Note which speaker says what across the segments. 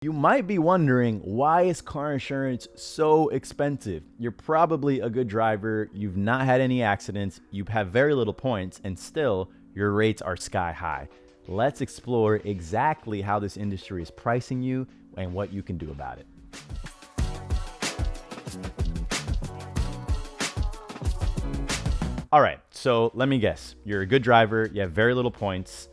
Speaker 1: You might be wondering, why is car insurance so expensive? You're probably a good driver, you've not had any accidents, you have very little points, and still your rates are sky high. Let's explore exactly how this industry is pricing you and what you can do about it. All right, so let me guess. You're a good driver, you have very little points,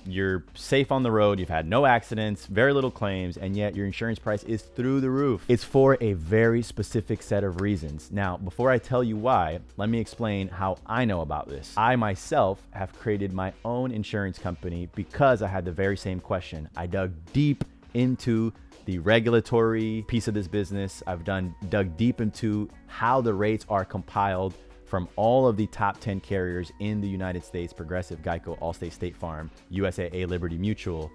Speaker 1: you're safe on the road, you've had no accidents, very little claims, and yet your insurance price is through the roof. It's for a very specific set of reasons. Now, before I tell you why, let me explain how I know about this. I myself have created my own insurance company because I had the very same question. I dug deep into the regulatory piece of this business. I've dug deep into how the rates are compiled from all of the top 10 carriers in the United States: Progressive, Geico, Allstate, State Farm, USAA, Liberty Mutual,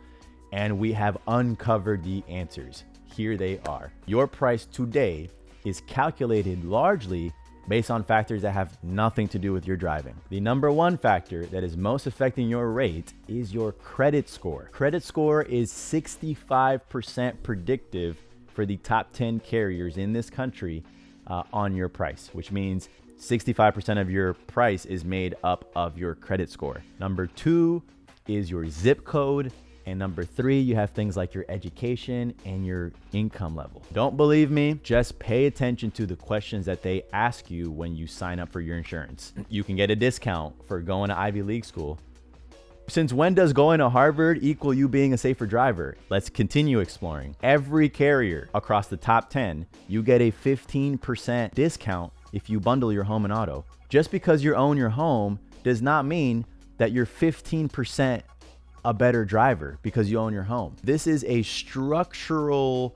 Speaker 1: and we have uncovered the answers. Here they are. Your price today is calculated largely based on factors that have nothing to do with your driving. The number one factor that is most affecting your rate is your credit score. Credit score is 65% predictive for the top 10 carriers in this country on your price, which means 65% of your price is made up of your credit score. Number two is your zip code. And number three, you have things like your education and your income level. Don't believe me? Just pay attention to the questions that they ask you when you sign up for your insurance. You can get a discount for going to Ivy League school. Since when does going to Harvard equal you being a safer driver? Let's continue exploring. Every carrier across the top 10, you get a 15% discount if you bundle your home and auto. Just because you own your home does not mean that you're 15% a better driver because you own your home. This is a structural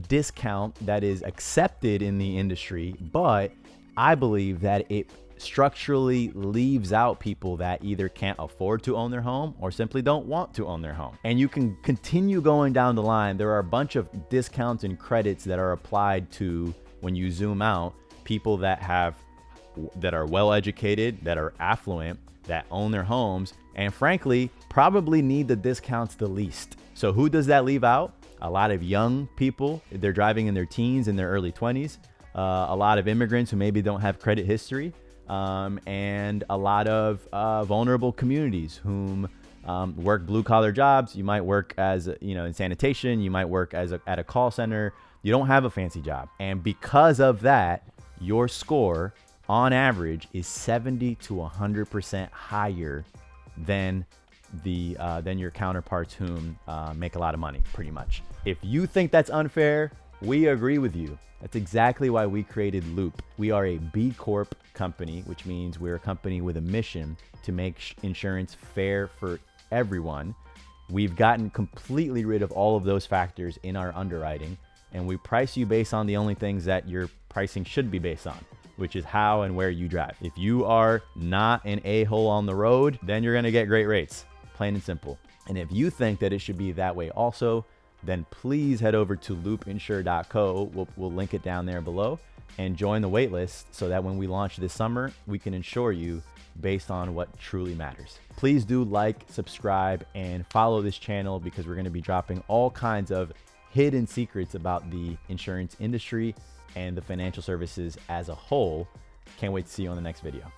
Speaker 1: discount that is accepted in the industry, but I believe that it structurally leaves out people that either can't afford to own their home or simply don't want to own their home. And you can continue going down the line. There are a bunch of discounts and credits that are applied to, when you zoom out, people that are well educated, that are affluent, that own their homes, and frankly, probably need the discounts the least. So who does that leave out? A lot of young people, they're driving in their teens and their early 20s, a lot of immigrants who maybe don't have credit history, and a lot of vulnerable communities whom work blue collar jobs. You might work as, in sanitation, you might work at a call center. You don't have a fancy job. And because of that, your score on average is 70 to 100% higher than your counterparts whom make a lot of money, pretty much. If you think that's unfair, we agree with you. That's exactly why we created Loop. We are a B Corp company, which means we're a company with a mission to make insurance fair for everyone. We've gotten completely rid of all of those factors in our underwriting, and we price you based on the only things that your pricing should be based on, which is how and where you drive. If you are not an a-hole on the road, then you're gonna get great rates, plain and simple. And if you think that it should be that way also, then please head over to loopinsure.co. We'll link it down there below, and join the waitlist so that when we launch this summer, we can insure you based on what truly matters. Please do like, subscribe, and follow this channel because we're gonna be dropping all kinds of hidden secrets about the insurance industry and the financial services as a whole. Can't wait to see you on the next video.